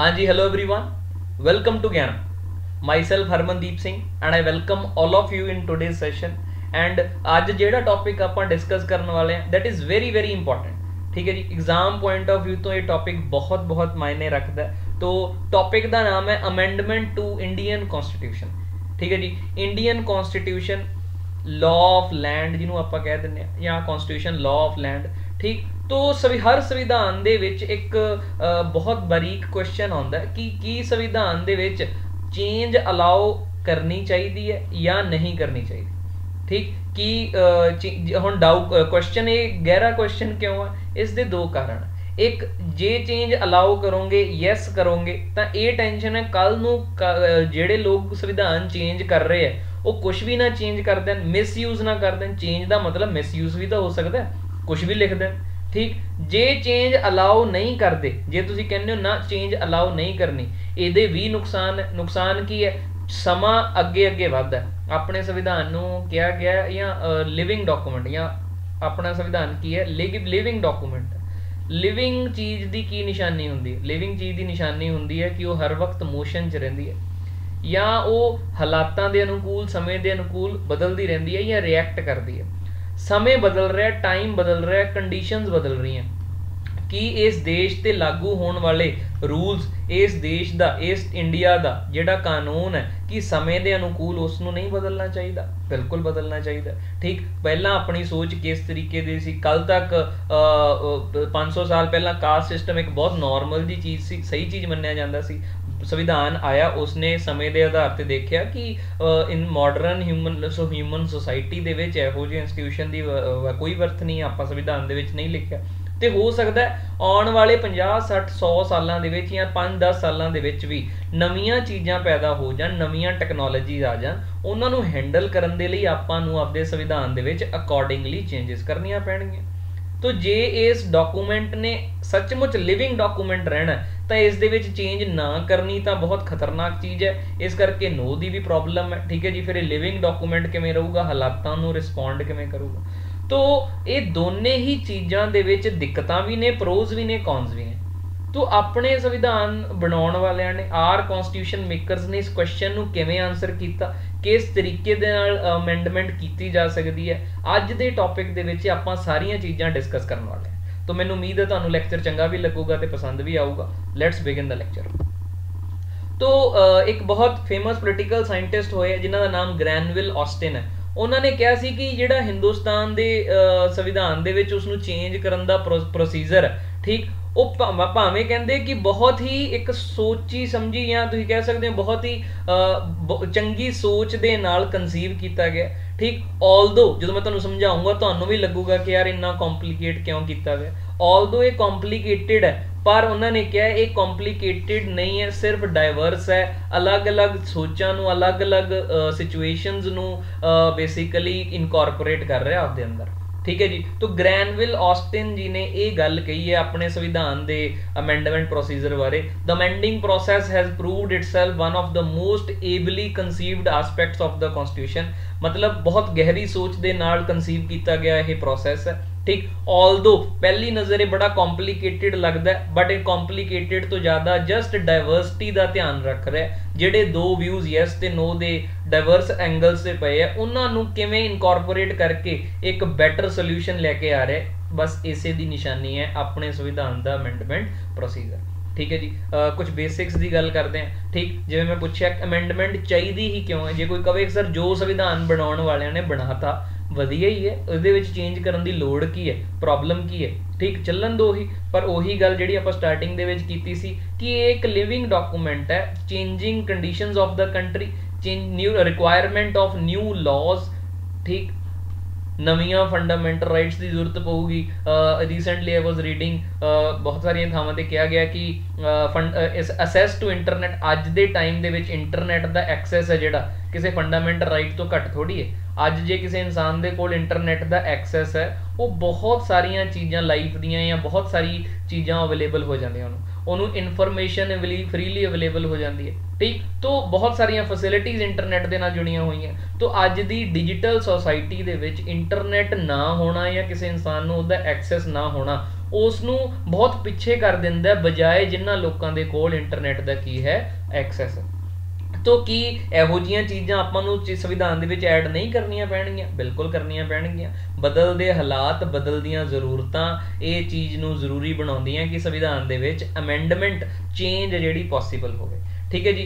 हाँ जी, hello everyone. Welcome to Gyan. Myself Harmandeep Singh and I welcome all of you in today's session. And आज ਜਿਹੜਾ topic ਆਪਾਂ discuss ਕਰਨ ਵਾਲੇ हैं that is very very important. ठीक है जी, एग्जाम पॉइंट ऑफ व्यू तो ये टॉपिक बहुत बहुत मायने रखता है। तो टॉपिक का नाम है अमेंडमेंट टू इंडियन कॉन्स्टिट्यूशन। ठीक है जी, Indian constitution law of land जिन्हों आप कह दें या कॉन्स्टिट्यूशन लॉ ऑफ लैंड। ठीक, तो हर संविधान दे विच एक बहुत बारीक क्वेश्चन आता है कि संविधान दे विच चेंज अलाउ करनी चाहिए या नहीं करनी चाहिए। ठीक, कि हुण डाउट क्वेश्चन ये गहरा क्वेश्चन क्यों है, इस दे दो कारण। एक, जे चेंज अलाउ करोगे यस करोगे तो ये टेंशन है कल नूं जेड़े लोग संविधान चेंज कर रहे हैं वो कुछ भी ना चेंज कर दें, मिसयूज ना कर दें। चेंज का मतलब मिसयूज भी तो हो सकता है, कुछ भी लिख दें। ठीक, जे चेंज अलाउ नहीं करते, जे तुसीं कहंदे हो ना चेंज अलाउ नहीं करनी, ये भी नुकसान है। नुकसान की है, समा अगे अगे वधदा है। अपने संविधान नूं कहा गया या लिविंग डॉकूमेंट या अपना संविधान की है लिविंग डॉकूमेंट। लिविंग चीज़ की की निशानी होंदी है? लिविंग चीज़ की निशानी होंदी है कि वो हर वक्त मोशन च रहिंदी है या वो हालातां दे अनुकूल समय के अनुकूल बदलती रहती है या रिएक्ट करती है। समय बदल रहा है, टाइम बदल रहा है, कंडीशंस बदल रही हैं कि इस देश ते लागू होने वाले रूल्स, इस देश का, इस इंडिया का जिहड़ा कानून है कि समय के अनुकूल उसनों नहीं बदलना चाहिए, बिल्कुल बदलना चाहिए। ठीक, पहला अपनी सोच किस तरीके की सी, कल तक 500 साल पहला कास्ट सिस्टम एक बहुत नॉर्मल जी चीज़ सी, सही चीज़ मन्निया जाता सी। संविधान आया, उसने समय के आधार पर देखा कि इन मॉडर्न ह्यूमन सोसाइटी के इहो ਜਿਹੇ इंस्टीट्यूशन की कोई वर्थ नहीं, आप संविधान के नहीं लिखा। तो हो सकता है आने वाले 50 60 100 सालों के या 5-10 सालों के भी नवीं चीज़ां पैदा हो जान, नवीं टैक्नोलॉजीज आ जान, उन्होंने हैंडल करने के लिए आपां आपदे संविधान के अकॉर्डिंगली चेंजिस करनियां पैणगीਆਂ। तो जे इस डॉकूमेंट ने सचमुच लिविंग डॉकूमेंट रहना तो इस दे विच चेंज ना करनी तो बहुत खतरनाक चीज़ है। इस करके नो की भी प्रॉब्लम है। ठीक है जी, फिर लिविंग डॉकूमेंट किवें रहूगा, हालातां नूं रिस्पोंड किवें करूगा। तो ये दोने ही चीज़ों के विच दिक्कतां भी ने, प्रोज भी ने, कॉन्स भी ने। तो अपने संविधान बनाने वालियां ने, आर कॉन्स्टिट्यूशन मेकरस ने इस क्वेश्चन नूं किवें आंसर किया, किस तरीके दे नाल अमेंडमेंट की जा सकती है, अज के टॉपिक दे विच आपां सारियां चीज़ां डिस्कस करने वाले हैं। तो मैनूं उम्मीद है तुहानूं लैक्चर चंगा भी लगूगा तो पसंद भी आऊगा। Let's begin the lecture. तो एक बहुत फेमस पोलिटिकल साइंटिस्ट होए जिन्हां दा नाम ग्रैनविल ऑस्टिन है। उन्होंने कहा सी कि जिहड़ा हिंदुस्तान के संविधान दे विच उसनूं चेंज करन दा प्रोसीजर है, ठीक, वो भावें कहते कि बहुत ही एक सोची समझी या तुसीं कह सकते हो बहुत ही चंगी सोच दे नाल कंसीव किया गया। ठीक, ऑलदो जो मैं तुहानूं समझाऊंगा तुहानूं भी लगूगा कि यार इन्ना कॉम्पलीकेट क्यों किया गया। ऑलदो ये कॉम्पलीकेटेड है पर उन्होंने कहा ये कॉम्पलीकेटेड नहीं है, सिर्फ डाइवर्स है, अलग अलग सोचां नूं, अलग अलग सिचुएशनस नूं बेसिकली इनकॉर्पोरेट कर रहा है आपके अंदर। ठीक है जी, तो ग्रैनविल ऑस्टिन जी ने यह गल कही है अपने संविधान के अमेंडमेंट प्रोसीजर बारे। The amending process has proved itself one of the most ably conceived aspects of the constitution. मतलब बहुत गहरी सोच के नाल कंसीव किया गया यह प्रोसैस है। ठीक, ऑलदो पहली नज़र बड़ा कॉम्पलीकेटेड लगता है बट ये कॉम्पलीकेटेड तो ज़्यादा जस्ट डाइवर्सिटी का ध्यान रख रहा है। जिहड़े दो व्यूज़ यस ते नो दे डाइवर्स एंगल्स से पे है उन्होंने किवें इनकॉर्पोरेट करके एक बैटर सोल्यूशन लेके आ रहा है। बस इसे दी निशानी है अपने संविधान का अमेंडमेंट प्रोसीजर। ठीक है जी, कुछ बेसिक्स की गल करते हैं। ठीक, जिवें मैं पूछा अमेंडमेंट चाहिए ही क्यों है, जे कोई कहे सर जो संविधान बनाने वाले ने बनाता वधिया ही है, उहदे विच चेंज करन दी लोड़ की है, प्रॉब्लम की है। ठीक, चलन दो ही, पर उही गल जिहड़ी आपां स्टार्टिंग दे विच कीती सी कि एक लिविंग डॉकूमेंट है, changing conditions of the country, new requirement of new laws. ठीक, नवीं फंडामेंटल राइट्स की जरूरत पऊगी। रीसेंटली आई वॉज रीडिंग बहुत सारिया थावां ते कहा गया कि असैस टू इंटरनेट अज दे टाइम दे विच इंटरनेट का एक्सैस है जिहड़ा किसी फंडामेंटल राइट तो घट थोड़ी है। अज जे किसी इंसान के कोल इंटरनेट का एक्सैस है वो बहुत सारिया चीज़ां लाइफ दियां या बहुत सारी चीज़ां अवेलेबल हो जांदियां उन्होंने इनफॉर्मेशन फ्रीली अवेलेबल हो जाती है। ठीक, तो बहुत सारिया फैसिलिटीज़ इंटरनेट के नाल जुड़ियां हुई हैं। तो अज की डिजिटल सोसाइटी दे विच इंटरनेट ना होना या किसी इंसान नूं उहदा एक्सैस ना होना उस नूं बहुत पिछे कर दिंदा बजाए जिन्हां लोकां दे कोल इंटरनेट दा की है एक्सैस है। तो की ਇਹੋ ਜਿਹੀਆਂ ਚੀਜ਼ਾਂ ਆਪਾਂ ਨੂੰ ਸੰਵਿਧਾਨ ਦੇ ਵਿੱਚ ਐਡ ਨਹੀਂ ਕਰਨੀਆਂ ਪੈਣਗੀਆਂ? ਬਿਲਕੁਲ ਕਰਨੀਆਂ ਪੈਣਗੀਆਂ। ਬਦਲਦੇ ਹਾਲਾਤ, ਬਦਲਦੀਆਂ ਜ਼ਰੂਰਤਾਂ ਇਹ ਚੀਜ਼ ਨੂੰ ਜ਼ਰੂਰੀ ਬਣਾਉਂਦੀਆਂ ਕਿ ਸੰਵਿਧਾਨ ਦੇ ਵਿੱਚ ਅਮੈਂਡਮੈਂਟ ਚੇਂਜ ਜਿਹੜੀ ਪੋਸੀਬਲ ਹੋਵੇ। ठीक है जी।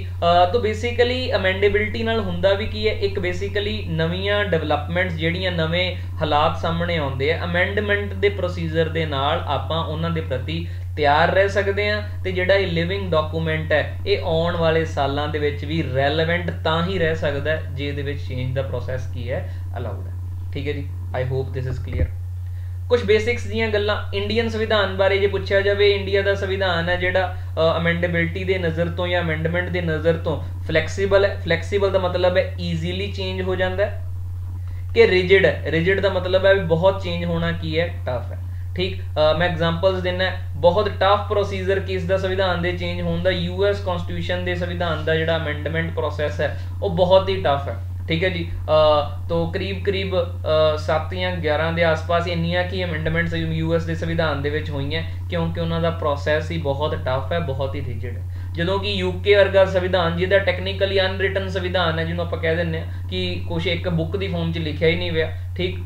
तो बेसिकली अमेंडेबिलिटी नाल हुंदा भी की है, एक बेसिकली नवीं डेवलपमेंट्स जिहड़ियां नवें हालात सामने आउंदे आ अमेंडमेंट दे प्रोसीजर दे नाल आपां उन्हां दे प्रति तैयार रह सकते हैं तो जिहड़ा ये लिविंग डॉकूमेंट है ये आने वाले सालों दे विच भी रैलेवेंट तां ही रह सकता है जे दे विच चेंज दा प्रोसैस की है अलाउड है। ठीक है जी, I hope this is clear. कुछ बेसिक्स दियां गल्लां इंडियन संविधान बारे जे पुछया जाए, इंडिया का संविधान है जिहड़ा अमेंडेबिलिटी के नज़र तो या अमेंडमेंट के नज़र तो फ्लैक्सीबल है। फ्लैक्सीबल का मतलब है ईजीली चेंज हो जाता है कि रिजिड है। रिजिड का मतलब है भी बहुत चेंज होना की है टफ है। ठीक, मैं एग्जांपल्स देना। बहुत टफ प्रोसीजर किस दा संविधान दे चेंज होने दा, यूएस कॉन्स्टिट्यूशन दे संविधान दा जिहड़ा अमेंडमेंट प्रोसैस है वो बहुत ही टफ है। ठीक है जी। तो करीब 7 या 11 के आस पास इन्नियां की अमेंडमेंट्स यूएस के संविधान दे विच होईयां क्योंकि उन्होंने प्रोसैस ही बहुत टफ है, बहुत ही रिजिड है। ਜਦੋਂ कि यूके वर्गा संविधान जिहदा टैक्नीकली अनरिटन संविधान है जिन्होंने आप कह दें कि कुछ एक बुक की फॉर्म च लिखा ही नहीं हुआ। ठीक,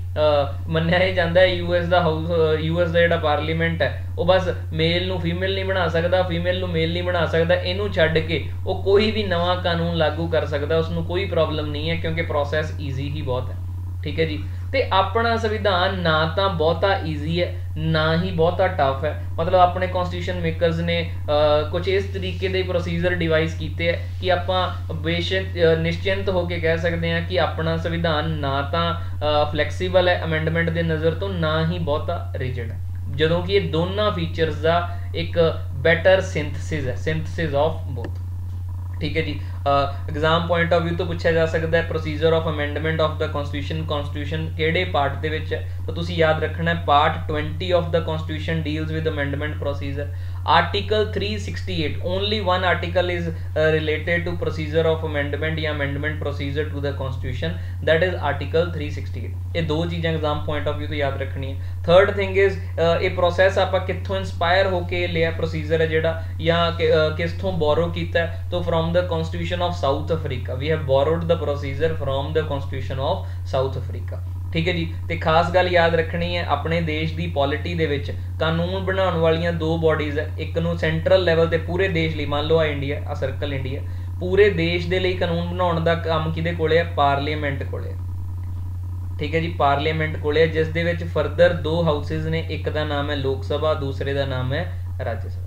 मन्निया ही जाता है यूएस का हाउस, यूएस का जिहड़ा पार्लीमेंट है वो बस मेल नूं फीमेल नहीं बना सकता, फीमेल नूं मेल नहीं बना सकता, इनू छड्ड के वो कोई भी नवा कानून लागू कर सकता, उसनूं कोई प्रॉब्लम नहीं है क्योंकि प्रोसैस ईजी ही बहुत है। ठीक है जी। तो अपना संविधान ना तो बहुता ईजी है ना ही बहुता टफ है। मतलब अपने कॉन्स्टिट्यूशन मेकरस ने कुछ इस तरीके के प्रोसीजर डिवाइस किए हैं कि आप बेशक निश्चिंत होकर कह सकते हैं कि अपना संविधान ना तो फ्लैक्सीबल है अमेंडमेंट के नज़र तो ना ही बहुता रिजिड है, जदों कि ये दोनों फीचर्स का एक बैटर सिंथसिस है, सिंथसिस ऑफ बोथ। ठीक है जी। एग्जाम पॉइंट ऑफ व्यू तो पूछा जा सकता है procedure of amendment of the constitution किहड़े पार्ट दे विच है, तो तुसी याद रखना है part 20 of the constitution deals with amendment procedure. Article 368 only one article is related to procedure of amendment या amendment procedure to the constitution, that is article 368। ये दो चीज़ें एग्जाम पॉइंट ऑफ व्यू तो याद रखनी है। थर्ड थिंग इज ये process आप कितों इंस्पायर होकर लिया प्रोसीजर है जिहड़ा या किसों बोरो किया, तो from the constitution of South Africa. We have borrowed the procedure from the constitution of South Africa. ठीक है जी। तो खास गल याद रखनी है अपने देश की पॉलिटी दे विच कानून बनाने वालियां दो बॉडीज़ है, एक नूं सेंट्रल लैवल ते पूरे देश लिए, मान लो आ इंडिया आ सर्कल इंडिया, पूरे देश के लिए कानून बनाने का काम किहदे कोले है? पार्लीमेंट कोले। ठीक है जी, पार्लीमेंट कोले, जिस दे विच फरदर दो हाउसिस ने, एक का नाम है लोक सभा, दूसरे का नाम है राज्य सभा।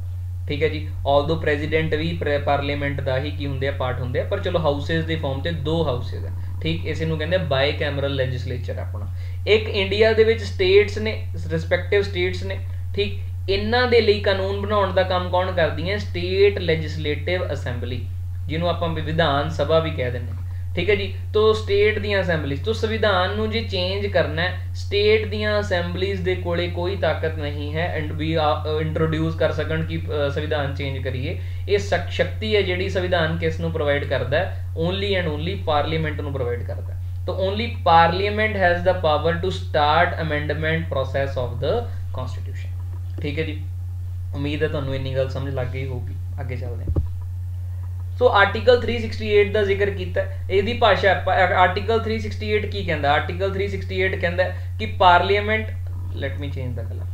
ठीक है जी। ऑल्दो प्रेजिडेंट भी पार्लीमेंट का ही की होंगे पार्ट होंगे, पर चलो हाउसिस के फॉर्म से दो हाउसिस है। ठीक, इस कहते हैं बाई कैमरल लैजिस्लेचर अपना। एक इंडिया के स्टेट्स ने, रिस्पैक्टिव स्टेट्स ने। ठीक, इन्हां दे लई कानून बनाउण दा काम कौन करदी है? स्टेट लैजिस्लेटिव असैंबली, जिन्हों आपां विधान सभा भी कह दें। ठीक है जी। तो स्टेट दी असैंबलीज, तो संविधान नूं जे चेंज करना है स्टेट दी असैंबलीज दे कोले कोई ताकत नहीं है एंड भी इंट्रोड्यूस कर सकन कि संविधान चेंज करिए। ये शक्ति है जिहड़ी संविधान किस नूं प्रोवाइड करता है? ओनली एंड ओनली पार्लीमेंट नूं प्रोवाइड करता है। तो only parliament has the power to start amendment process of the constitution. ठीक है जी। उम्मीद है तुहानूं इन्नी गल समझ लग गई होगी। आगे चलते हैं। सो आर्टिकल 368 का जिक्र किया, यदी भाषा आर्टिकल 368 की कहता? आर्टिकल 368 कहता है कि parliament, let me change the colour.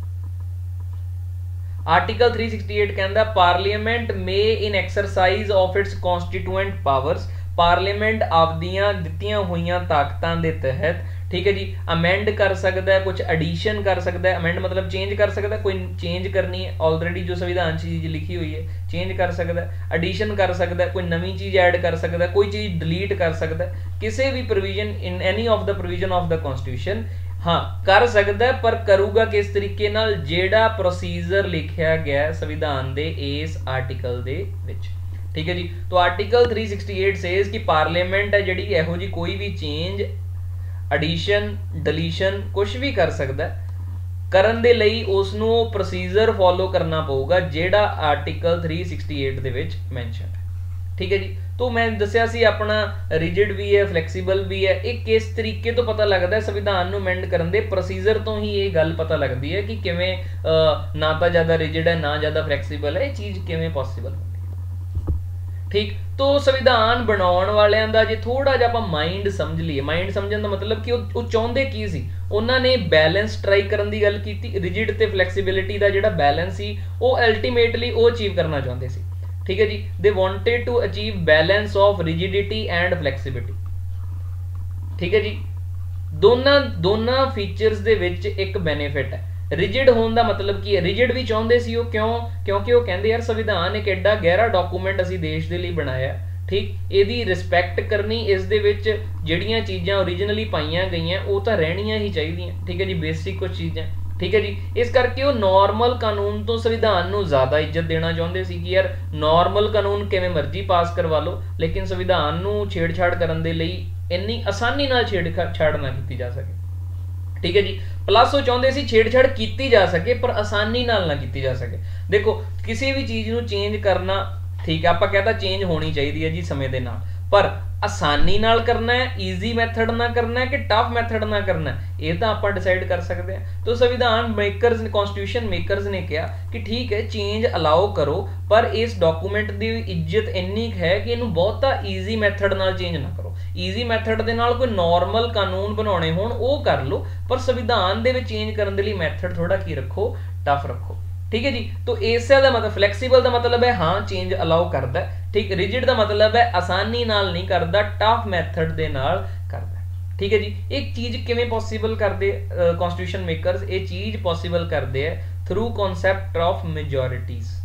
Article 368 कहता parliament may in exercise of its constituent powers, parliament आपदियां दित्तियां हुईयां ताकतां दे तहत, ठीक है जी, अमेंड कर सकता है, कुछ एडिशन कर सकता है। अमेंड मतलब चेंज कर सकता है, कोई चेंज करनी है ऑलरेडी जो संविधान चीज लिखी हुई है चेंज कर सकता है, एडिशन कर सकता है, कोई नवी चीज ऐड कर सकता है, कोई चीज डिलीट कर सकता है, किसी भी provision in any of the provision of the constitution. हाँ कर सकता है, पर करूगा किस तरीके नाल? जेड़ा प्रोसीजर लिखा गया संविधान दे इस आर्टिकल दे विच। ठीक है जी। तो आर्टिकल 368 सेज कि पार्लीमेंट है जिहड़ी इहो जी कोई भी चेंज, एडिशन, डिलीशन कुछ भी कर सकता है। करन दे लई उसनू प्रोसीजर फॉलो करना पऊगा जेड़ा आर्टिकल 368 दे विच मेंशन है। ठीक है जी। तो मैं दसिया सी अपना रिजिड भी है, फ्लैक्सीबल भी है, ये किस तरीके तो पता लगता है संविधान नूं अमेंड करन दे प्रोसीजर तो ही ये गल पता लगती है कि किवें ना तो ज़्यादा रिजिड है ना ज़्यादा फ्लैक्सीबल है, ये चीज़ किवें पॉसीबल होंदी है। ठीक, तो संविधान बनाउण वालियां दा जे थोड़ा जिहा आपां माइंड समझ लीए, माइंड समझण दा मतलब कि वो चाहुंदे की सी, उन्हां ने बैलेंस ट्राई करन दी गल कीती, रिजिड ते फ्लैक्सीबिलिटी दा जिहड़ा बैलेंस सी वो अल्टीमेटली वो अचीव करना चाहुंदे सी। ठीक है जी, they wanted to achieve balance of rigidity and flexibility. ठीक है जी, दोनों फीचर्स दे विच एक बेनिफिट है। रिजिड होने का मतलब की है, रिजिड भी चाहते सी क्यों, क्योंकि वो कहते यार संविधान एक एडा गहरा डॉकूमेंट असी देश के लिए बनाया, ठीक, यदी रिस्पैक्ट करनी, इस दे विच जिहड़ियां चीज़ां ओरिजिनली पाईयां गईयां वो तो रहनियां ही चाहिए। ठीक है जी, बेसिक कुछ चीज़ां। ठीक है जी, इस करके वो नॉर्मल कानून तो संविधान नूं ज़्यादा इज्जत देना चाहते सी कि यार नॉर्मल कानून किवें मर्जी पास करवा लो, लेकिन संविधान नूं छेड़छाड़ करन दे लई इन्नी आसानी नाल छेड़छाड़ ना की जा सके। ठीक है जी, प्लस वो चाहते सी छेड़छाड़ की जा सके पर आसानी नाल ना की जा सके। देखो किसी भी चीज़ नूं चेंज करना, ठीक है, आपां कहता चेंज होनी चाहिए है जी समय दे नाल, पर आसानी नाल करना है, ईजी मैथड ना करना है कि टफ मैथड ना करना है, ये तो आप डिसाइड कर सकते हैं। तो संविधान मेकरस ने, कॉन्स्टिट्यूशन मेकरस ने कहा कि ठीक है चेंज अलाउ करो, पर इस डॉकूमेंट की इज्जत इन्नी है कि इनू बहुता ईजी मैथड नाल चेंज ना करो। ईजी मैथड के नाल कोई नॉर्मल कानून बनाने होण वो कर लो, पर संविधान दे विच चेंज करने के लिए मैथड थोड़ा की रखो, टफ रखो। ठीक है जी, तो इस दा मतलब फ्लैक्सीबल का मतलब है हाँ चेंज अलाउ करता है, ठीक, रिजिड का मतलब है आसानी नाल नहीं करता, टफ मैथड दे नाल करता है। ठीक है जी, एक चीज़ किवें पॉसीबल करते कॉन्स्टिट्यूशन मेकरस, ये चीज़ पॉसीबल करते हैं थ्रू कॉन्सैप्ट ऑफ मेजोरिटीज़।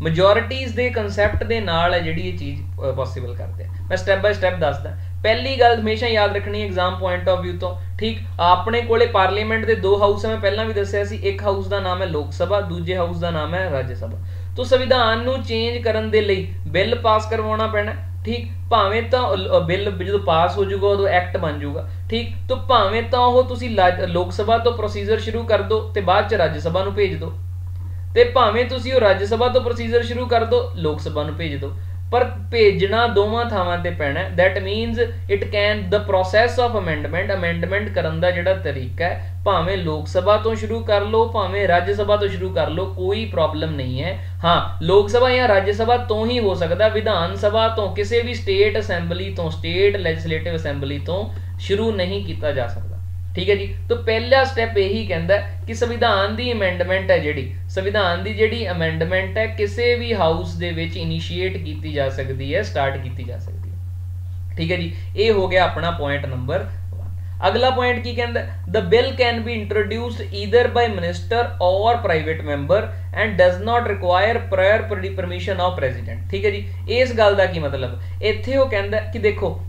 मेजोरिटीज़ के कंसैप्ट के नाल है जिहड़ी ये चीज़ पॉसीबल करते हैं। मैं स्टैप बाय स्टैप दसदा। पहली गल हमेशा याद रखनी एग्जाम पॉइंट ऑफ व्यू तो, ठीक, अपने कोले पार्लीमेंट के दो हाउस है, मैं पहला भी दसिया सी, एक हाउस का नाम है लोक सभा, दूजे हाउस का नाम है राज्य सभा। तो संविधान नूं चेंज करन दे लई बिल पास करवाना पैना, ठीक, भावें तो बिल जो पास हो जाऊगा उदों एक्ट बन जाऊगा, ठीक, तो भावें तो वो तुसीं लोक सभा तो प्रोसीजर शुरू कर दो ते बाद च राज्य सभा नूं भेज दो, ते भावें तुसीं राज्य सभा तो प्रोसीजर शुरू कर दो लोक सभा नूं भेज दो, पर भेजना दोवां थावां ते पैना। That means it can the process of amendment करन दा जिहड़ा तरीका है, भावें लोक सभा तो शुरू कर लो भावें राज्य सभा तो शुरू कर लो, कोई प्रॉब्लम नहीं है। हाँ, लोक सभा या राज्य सभा तो ही हो सकता, विधान सभा तो किसी भी स्टेट असैंबली तो, स्टेट लैजिस्लेटिव असैंबली तो शुरू नहीं किया जा सकता। ठीक है जी, तो पहला स्टैप यही कहता है कि संविधान की अमेंडमेंट है जिहड़ी, संविधान की जिहड़ी अमेंडमेंट है किसी भी हाउस दे विच इनिशिएट की जा सकती है, स्टार्ट की जा सकती है। ठीक है जी, ये हो गया अपना पॉइंट नंबर 1। अगला पॉइंट की कहता है, the bill can be introduced either by minister और private member and does not require prior permission of president. ठीक है जी, इस गल का की मतलब इत्थे वो कहता कि देखो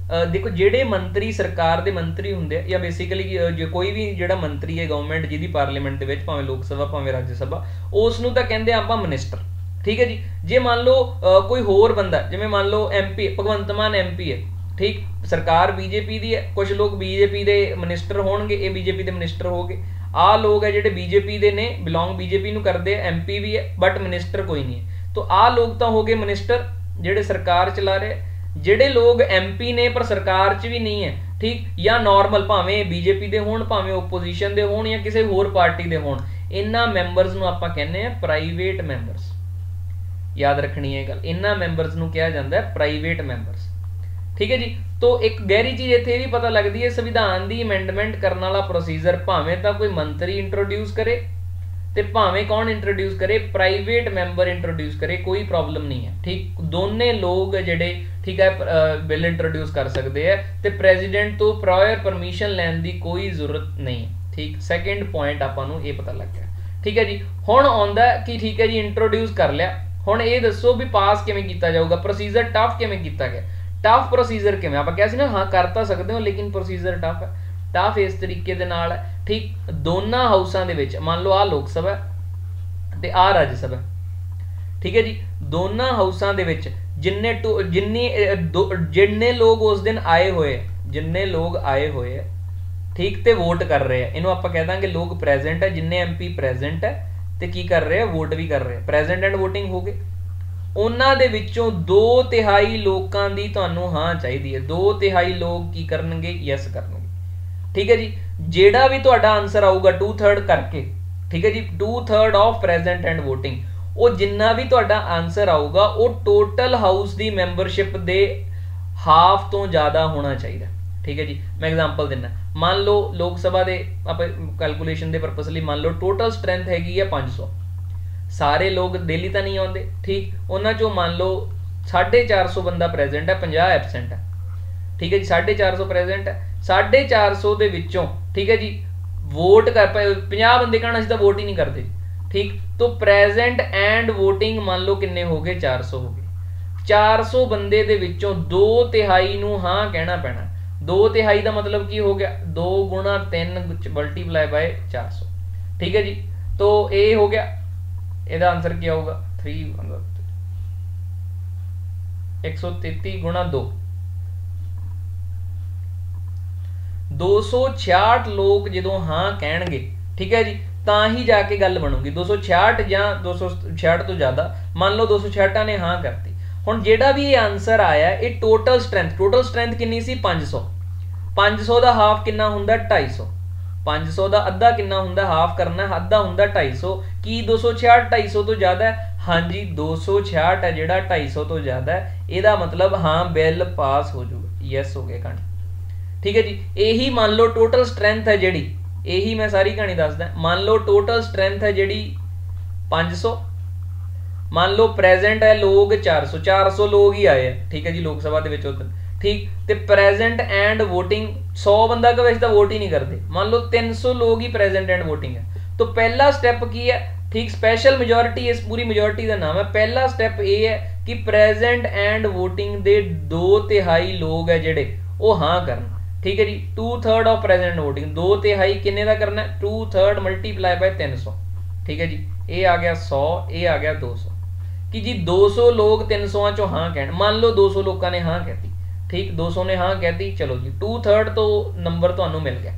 जिहड़े मंत्री सरकार के मंत्री हुंदे या बेसिकली जो कोई भी जिहड़ा मंत्री है गवर्नमेंट जिहदी पार्लीमेंट दे विच भावें लोक सभा भावें राज्य सभा, उस नूं तां कहंदे आपां मिनिस्टर। ठीक है जी, जे मान लो कोई होर बंदा जिवें मान लो MP भगवंत मान MP है, ठीक, सरकार बीजेपी की है, कुछ लोग बीजेपी के मिनिस्टर होणगे, ये बीजेपी के मिनिस्टर हो गए। आ लोग है जिहड़े बीजेपी के ने, बिलोंग बीजेपी नूं करदे, MP भी है बट मिनिस्टर कोई नहीं है। तो आ लोग तो हो गए मिनिस्टर जिहड़े सरकार चला रहे। जिहड़े लोग MP ने पर सरकार च भी नहीं है, ठीक, या नॉर्मल भावें बीजेपी के होण भावें ओपोजिशन के होण या किसी होर पार्टी के होण, इन्हां मैंबरस नूं आपां कहने आ प्राइवेट मैंबरस। याद रखनी है गल, इन्हां मैंबरस नूं कहा जाता है प्राइवेट मैंबरस। ठीक है जी, तो एक गहरी चीज़ इत्थे भी पता लगती है, संविधान की अमेंडमेंट करने वाला प्रोसीजर भावें तो कोई मंत्री इंट्रोड्यूस करे ते भावें कौन इंट्रोड्यूस करे, प्राइवेट मैंबर इंट्रोड्यूस करे, कोई प्रॉब्लम नहीं है। ठीक, दोने लोग जिहड़े, ठीक है, बिल इंट्रोड्यूस कर सकते हैं ते प्रेजिडेंट तो प्रायर परमिशन लैन की कोई जरूरत नहीं। ठीक, सैकेंड पॉइंट आपां नूं ये पता लग गया। ठीक है जी, हुण आउंदा कि ठीक है जी इंट्रोड्यूस कर लिया, हुण ये दसो भी पास किवें कीता जाऊगा, प्रोसीजर टफ किवें कीता गया। टफ प्रोसीजर किवें, आप कहा सी ना हाँ कर तो सकते हो लेकिन प्रोसीजर टफ है। टफ इस तरीके दे नाल है, ठीक, दोनों हाउसां दे विच मान लो आ लोक सभा ते आ राज्य सभा। ठीक है जी, दोनों हाउसां दे विच जिन्ने लोग उस दिन आए हुए, जिन्ने लोग आए हुए, ठीक, ते वोट कर रहे हैं, इन्हों आपां कह दांगे लोग प्रेजेंट है, जिन्ने MP प्रेजेंट है ते की कर रहे हैं, वोट भी कर रहे हैं, प्रेजेंट एंड वोटिंग हो गए। ਉਹਨਾਂ ਦੇ ਵਿੱਚੋਂ 2/3 ਲੋਕਾਂ ਦੀ ਤੁਹਾਨੂੰ ਹਾਂ ਚਾਹੀਦੀ ਹੈ। 2/3 ਲੋਕ ਕੀ ਕਰਨਗੇ? ਯੈਸ ਕਰਨਗੇ। ਠੀਕ ਹੈ ਜੀ। ਜਿਹੜਾ ਵੀ ਤੁਹਾਡਾ ਆਨਸਰ ਆਊਗਾ 2/3 ਕਰਕੇ, ਠੀਕ ਹੈ ਜੀ, 2/3 ਆਫ ਪ੍ਰੈਜ਼ੈਂਟ ਐਂਡ ਵੋਟਿੰਗ, ਉਹ ਜਿੰਨਾ ਵੀ ਤੁਹਾਡਾ ਆਨਸਰ ਆਊਗਾ ਉਹ ਟੋਟਲ ਹਾਊਸ ਦੀ ਮੈਂਬਰਸ਼ਿਪ ਦੇ ਹਾਫ ਤੋਂ ਜ਼ਿਆਦਾ ਹੋਣਾ ਚਾਹੀਦਾ। ਠੀਕ ਹੈ ਜੀ। ਮੈਂ ਐਗਜ਼ਾਮਪਲ ਦਿੰਦਾ, ਮੰਨ ਲਓ ਲੋਕ ਸਭਾ ਦੇ ਆਪਾਂ ਕੈਲਕੂਲੇਸ਼ਨ ਦੇ ਪਰਪਸ ਲਈ ਮੰਨ ਲਓ ਟੋਟਲ ਸਟਰੈਂਥ ਹੈਗੀ ਹੈ 500। ਸਾਰੇ ਲੋਕ ਡੇਲੀ ਤਾਂ ਨਹੀਂ ਆਉਂਦੇ, ਠੀਕ, ਉਹਨਾਂ ਚੋਂ ਮੰਨ ਲਓ 450 ਬੰਦਾ ਪ੍ਰੈਜ਼ੈਂਟ ਹੈ, 50 ਐਬਸੈਂਟ ਹੈ। ਠੀਕ ਹੈ ਜੀ। 450 ਪ੍ਰੈਜ਼ੈਂਟ ਹੈ, 450 ਦੇ ਵਿੱਚੋਂ, ਠੀਕ ਹੈ ਜੀ, ਵੋਟ ਕਰ 50 ਬੰਦੇ ਕਹਿਣਾ ਅਸੀਂ ਤਾਂ ਵੋਟ ਹੀ ਨਹੀਂ ਕਰਦੇ। ਠੀਕ, तो ਪ੍ਰੈਜ਼ੈਂਟ ਐਂਡ ਵੋਟਿੰਗ ਮੰਨ ਲਓ ਕਿੰਨੇ ਹੋ ਗਏ? 400 ਹੋ ਗਏ। 400 ਬੰਦੇ ਦੇ ਵਿੱਚੋਂ 2/3 ਨੂੰ ਹਾਂ ਕਹਿਣਾ ਪੈਣਾ। 2/3 ਦਾ मतलब ਕੀ ਹੋ ਗਿਆ? 2 गुणा 3 मल्टीप्लाई बाय 400। ठीक है जी। तो ये हो गया, ਇਹਦਾ आंसर क्या होगा? 133 गुणा 2, 266 लोग जो हाँ कहणगे, ठीक है जी, ਤਾਂ ही जाके गल बनूगी। 266 ਜਾਂ 266 ਤੋਂ ਜ਼ਿਆਦਾ, ਮੰਨ ਲਓ 266 ਨੇ ਹਾਂ ਕਰਤੀ। ਹੁਣ ਜਿਹੜਾ ਵੀ ਇਹ ਆਨਸਰ ਆਇਆ ਇਹ ਟੋਟਲ ਸਟਰੈਂਥ ਕਿੰਨੀ ਸੀ? 500। 500 ਦਾ ਹਾਫ ਕਿੰਨਾ ਹੁੰਦਾ? 250। 500 ਦਾ ਅੱਧਾ ਕਿੰਨਾ ਹੁੰਦਾ? ਹਾਫ ਕਰਨਾ, ਅੱਧਾ ਹੁੰਦਾ 250। ਕੀ 266 250 ਤੋਂ ਜ਼ਿਆਦਾ ਹੈ? ਹਾਂਜੀ, 266 ਹੈ ਜਿਹੜਾ 250 ਤੋਂ ਜ਼ਿਆਦਾ ਹੈ। ਇਹਦਾ मतलब ਹਾਂ ਬਿੱਲ ਪਾਸ ਹੋ ਜਾਊਗਾ। ਯੈਸ ਹੋ ਗਿਆ ਕਹਾਣੀ। ठीक है जी। यही मान लो टोटल स्ट्रेंथ है जी, यही मैं सारी कहानी दसदा। मान लो टोटल स्ट्रेंथ है जी 500, मान लो प्रेजेंट है लोग 400 लोग ही आए हैं। ठीक है जी, लोक सभा दे विच उधर, ठीक, ते प्रेजेंट एंड वोटिंग 100 बंदा का वैसे तो वोट ही नहीं करते, मान लो 300 लोग ही प्रेजेंट एंड वोटिंग है। तो पहला स्टैप की है? ठीक, स्पैशल मेजोरिटी, इस पूरी मेजोरिटी का नाम है। पहला स्टैप ये है कि प्रेजेंट एंड वोटिंग दे 2/3 लोग है जेडे वो हाँ करन। ठीक है जी। 2/3 ऑफ प्रेजेंट वोटिंग, 2/3 किन्ने का करना है? 2/3 मल्टीप्लाई बाय 300। ठीक है जी। ये आ गया 100, ये आ गया 200। कि जी 200 लोग 300 चो हाँ कह, मान लो 200 लोगों ने हाँ कहती, ठीक, 200 ने हाँ कहती, चलो जी 2/3 तो नंबर तो मिल गया।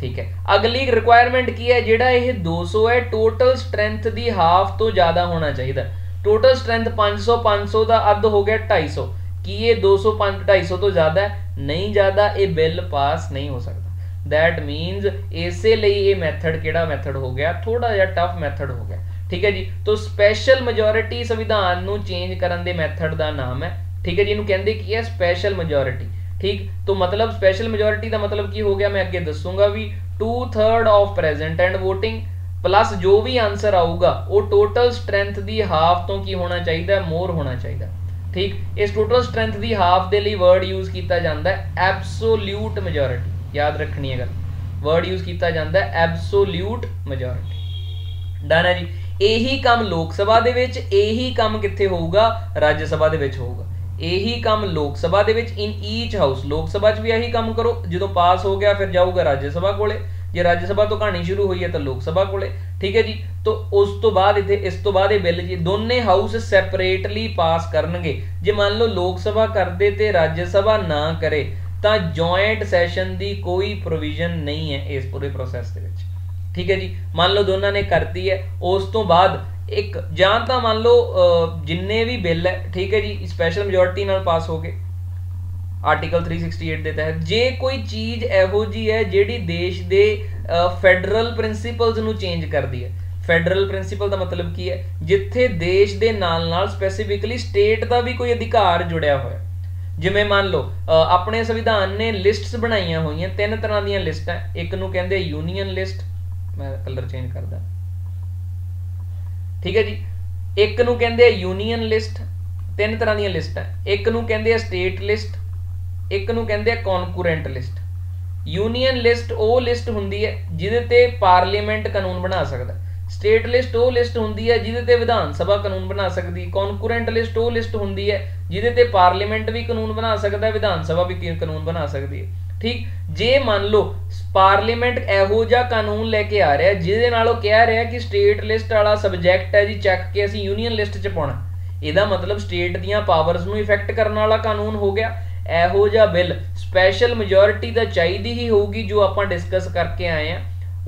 ठीक है। अगली रिक्वायरमेंट की है? जेड़ा ये 200 है टोटल स्ट्रेंथ दी हाफ तो ज़्यादा होना चाहिए। टोटल स्ट्रेंथ 500 का अद्ध हो गया 250। कि ये 200 250 तो ज़्यादा है? नहीं ज़्यादा, ये बिल पास नहीं हो सकता। दैट मीनस इसे लिए ये मैथड केड़ा मैथड हो गया? थोड़ा जिहा टफ मैथड हो गया। ठीक है जी। तो स्पैशल मेजोरिटी संविधान नूं चेंज करन दे मैथड का नाम है। ठीक है जी। इहनूं कहंदे की है? Special majority. ठीक, तो मतलब स्पैशल मेजोरिटी का मतलब की हो गया? मैं अगे दसूंगा भी 2/3 of present and voting plus जो भी आंसर आऊगा वो टोटल स्ट्रेंथ की हाफ तो की होना चाहिए? मोर होना चाहिए। ठीक, इस टोटल स्ट्रेंथ की हाफ के लिए वर्ड यूज किया जाता है एब्सोल्यूट मेजोरिटी। याद रखनी है गल, वर्ड यूज किया जाता है एब्सोल्यूट मेजोरिटी। डन है जी। यही काम लोक सभा दे विच, यही काम कित्थे होऊगा? राज्य सभा दे विच होऊगा। यही काम लोक सभा दे विच इन ईच हाउस, लोक सभा च भी यही काम करो, जो पास हो गया फिर जाऊगा राज्य सभा कोले, जे राज्य सभा तो कहानी शुरू हुई है तो लोक सभा कोले। ठीक है जी। तो उस तो बाद इत्थे इस तो बाद ये बिल जी दोने हाउस सैपरेटली पास करनगे। जे मान लो लोक सभा कर दे ते राज्य सभा ना करे तो जॉइंट सैशन की कोई प्रोविजन नहीं है इस पूरे प्रोसैस दे विच। ठीक है जी। मान लो दोनों ने करती है, उस तो बाद एक जां तां मान लो जिन्ने भी बिल है, ठीक है जी, स्पैशल मेजोरिटी नाल पास हो गए आर्टिकल 368 के तहत। जे कोई चीज़ इहो जी है जिहड़ी देश दे फैडरल प्रिंसीपल्स नूं चेंज करदी है। फैडरल प्रिंसीपल का मतलब की है? जिथे देश के नाल नाल स्पैसीफिकली स्टेट का भी कोई अधिकार जुड़िया होया। जिवें मान लो अपने संविधान ने लिस्ट्स बनाइया हुई 3 तरह दी लिस्ट है। एक नूं कहंदे यूनीयन लिस्ट, मैं कलर चेंज करदा, ठीक है जी। एक नूं कहंदे यूनीयन लिस्ट, 3 तरह दी लिस्ट है। एक नूं कहंदे स्टेट लिस्ट, एक नूं कहंदे कॉन्कूरेंट लिस्ट। यूनीयन लिस्ट वो लिस्ट हुंदी है जिहदे ते पार्लीमेंट कानून बना सकदा। स्टेट लिस्ट वो लिस्ट हुंदी है जिहदे ते विधान सभा कानून बना सकदी। कॉन्कूरेंट लिस्ट वो लिस्ट हुंदी है जिहदे ते पार्लीमेंट भी कानून बना सकदा, विधान सभा भी कानून बना सकदी है। ठीक, जे मान लो पार्लीमेंट इहो जिहा कानून लैके आ रहा है जिहदे नाल ओह कह रहा है कि स्टेट लिस्ट वाला सबजैक्ट है जी चक के असीं यूनीयन लिस्ट च पाउणा, इहदा मतलब स्टेट दीआं पावर्स नूं इफैक्ट करन वाला कानून हो गया। इहो जिहा बिल स्पैशल मेजोरिटी तो चाहिए ही होगी जो आपां डिस्कस करके आए हैं।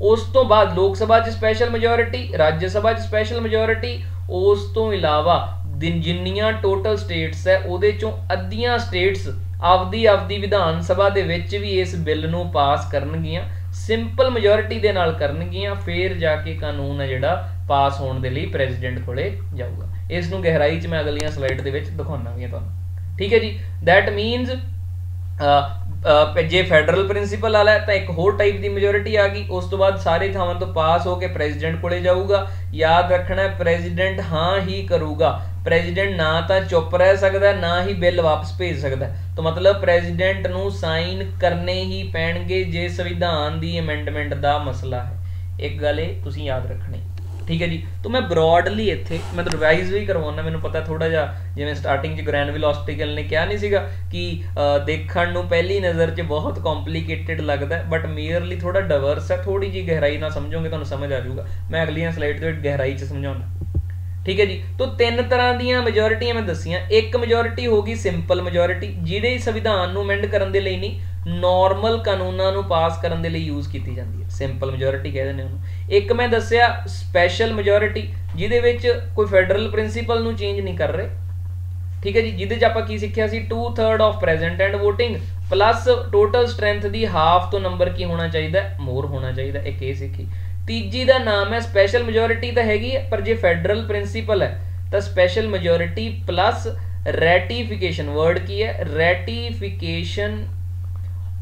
उस तो बाद लोक सभा च स्पैशल मेजोरिटी, राज्य सभा च स्पैशल मेजोरिटी, उस तो इलावा ਜਿੰਨੀਆਂ ਟੋਟਲ ਸਟੇਟਸ ਹੈ ਉਹਦੇ ਚੋਂ ਅੱਧੀਆਂ ਸਟੇਟਸ ਆਪਦੀ ਵਿਧਾਨ ਸਭਾ ਦੇ ਵਿੱਚ ਵੀ ਇਸ ਬਿੱਲ ਨੂੰ ਪਾਸ ਕਰਨਗੀਆਂ, ਸਿੰਪਲ ਮੈਜੋਰਿਟੀ ਦੇ ਨਾਲ ਕਰਨਗੀਆਂ, ਫਿਰ ਜਾ ਕੇ ਕਾਨੂੰਨ ਹੈ ਜਿਹੜਾ ਪਾਸ ਹੋਣ ਦੇ ਲਈ ਪ੍ਰੈਜ਼ੀਡੈਂਟ ਕੋਲੇ ਜਾਊਗਾ। ਇਸ ਨੂੰ ਗਹਿਰਾਈ 'ਚ ਮੈਂ ਅਗਲੀਆਂ ਸਲਾਈਡ ਦੇ ਵਿੱਚ ਦਿਖਾਉਣਾ ਵੀ ਤੁਹਾਨੂੰ, ਠੀਕ ਹੈ ਜੀ। ਦੈਟ ਮੀਨਸ ਜੇ ਫੈਡਰਲ ਪ੍ਰਿੰਸੀਪਲ ਵਾਲਾ ਹੈ ਤਾਂ ਇੱਕ ਹੋਰ ਟਾਈਪ ਦੀ ਮੈਜੋਰਿਟੀ ਆ ਗਈ, ਉਸ ਤੋਂ ਬਾਅਦ ਸਾਰੇ ਥਾਵਾਂ ਤੋਂ ਪਾਸ ਹੋ ਕੇ ਪ੍ਰੈਜ਼ੀਡੈਂਟ ਕੋਲੇ ਜਾਊਗਾ। ਯਾਦ ਰੱਖਣਾ ਪ੍ਰੈਜ਼ੀਡੈਂਟ ਹਾਂ ਹੀ ਕਰੂਗਾ, ਪ੍ਰੈਜ਼ੀਡੈਂਟ ਨਾ ਤਾਂ ਚੁੱਪ ਰਹਿ ਸਕਦਾ ਨਾ ਹੀ ਬਿੱਲ ਵਾਪਸ ਭੇਜ ਸਕਦਾ। ਤਾਂ ਮਤਲਬ ਪ੍ਰੈਜ਼ੀਡੈਂਟ ਨੂੰ ਸਾਈਨ ਕਰਨੇ ਹੀ ਪੈਣਗੇ ਜੇ ਸੰਵਿਧਾਨ ਦੀ ਅਮੈਂਡਮੈਂਟ ਦਾ ਮਸਲਾ ਹੈ। ਇੱਕ ਗੱਲ ਇਹ ਤੁਸੀਂ ਯਾਦ ਰੱਖਣੀ, ਠੀਕ ਹੈ ਜੀ। ਤਾਂ ਮੈਂ ਬਰੋਡਲੀ ਇੱਥੇ ਮੈਂ ਰਿਵਾਈਜ਼ ਵੀ ਕਰਵਾਉਣਾ, ਮੈਨੂੰ ਪਤਾ ਥੋੜਾ ਜਿਹਾ ਜਿਵੇਂ ਸਟਾਰਟਿੰਗ 'ਚ ਗ੍ਰੈਨਵਿਲ ਔਸਟੀਕਲ ਨੇ ਕਿਹਾ ਨਹੀਂ ਸੀਗਾ ਕਿ ਦੇਖਣ ਨੂੰ ਪਹਿਲੀ ਨਜ਼ਰ 'ਚ ਬਹੁਤ ਕੰਪਲੀਕੇਟਡ ਲੱਗਦਾ, ਬਟ ਮੇਅਰਲੀ ਥੋੜਾ ਡਿਵਰਸ ਹੈ। ਥੋੜੀ ਜਿਹੀ ਗਹਿਰਾਈ ਨਾਲ ਸਮਝੋਗੇ ਤੁਹਾਨੂੰ ਸਮਝ ਆ ਜਾਊਗਾ। ਮੈਂ ਅਗਲੀਆਂ ਸਲਾਈਡ ਦੇ ਵਿੱਚ ਗਹਿਰਾਈ 'ਚ ਸਮਝਾਉਣਾ, ਠੀਕ ਹੈ ਜੀ। ਤਾਂ ਤਿੰਨ ਤਰ੍ਹਾਂ ਦੀਆਂ ਮੈਜੋਰਿਟੀਆਂ ਮੈਂ ਦੱਸੀਆਂ। ਇੱਕ ਮੈਜੋਰਿਟੀ ਹੋ ਗਈ ਸਿੰਪਲ ਮੈਜੋਰਿਟੀ, ਜਿਹੜੇ ਸੰਵਿਧਾਨ ਨੂੰ ਅਮੈਂਡ ਕਰਨ ਦੇ ਲਈ ਨਹੀਂ, ਨੋਰਮਲ ਕਾਨੂੰਨਾਂ ਨੂੰ ਪਾਸ ਕਰਨ ਦੇ ਲਈ ਯੂਜ਼ ਕੀਤੀ ਜਾਂਦੀ ਹੈ, ਸਿੰਪਲ ਮੈਜੋਰਿਟੀ ਕਹਿੰਦੇ ਨੇ ਉਹਨੂੰ। ਇੱਕ ਮੈਂ ਦੱਸਿਆ ਸਪੈਸ਼ਲ ਮੈਜੋਰਿਟੀ, ਜਿਹਦੇ ਵਿੱਚ ਕੋਈ ਫੈਡਰਲ ਪ੍ਰਿੰਸੀਪਲ ਨੂੰ ਚੇਂਜ ਨਹੀਂ ਕਰ ਰਹੇ, ਠੀਕ ਹੈ ਜੀ। ਜਿਹਦੇ 'ਚ ਆਪਾਂ ਕੀ ਸਿੱਖਿਆ ਸੀ, 2/3 of present and voting plus total strength the half ਤੋਂ ਨੰਬਰ ਕੀ ਹੋਣਾ ਚਾਹੀਦਾ, ਮੋਰ ਹੋਣਾ ਚਾਹੀਦਾ, ਇੱਕ ਇਹ ਸਿੱਖੀ। ਤੀਜੀ ਦਾ ਨਾਮ ਹੈ ਸਪੈਸ਼ਲ ਮੈਜੋਰਿਟੀ, ਤਾਂ ਹੈਗੀ ਹੈ, ਪਰ ਜੇ ਫੈਡਰਲ ਪ੍ਰਿੰਸੀਪਲ ਹੈ ਤਾਂ ਸਪੈਸ਼ਲ ਮੈਜੋਰਿਟੀ ਪਲੱਸ ਰੈਟੀਫਿਕੇਸ਼ਨ। ਵਰਡ ਕੀ ਹੈ, ਰੈਟੀਫਿਕੇਸ਼ਨ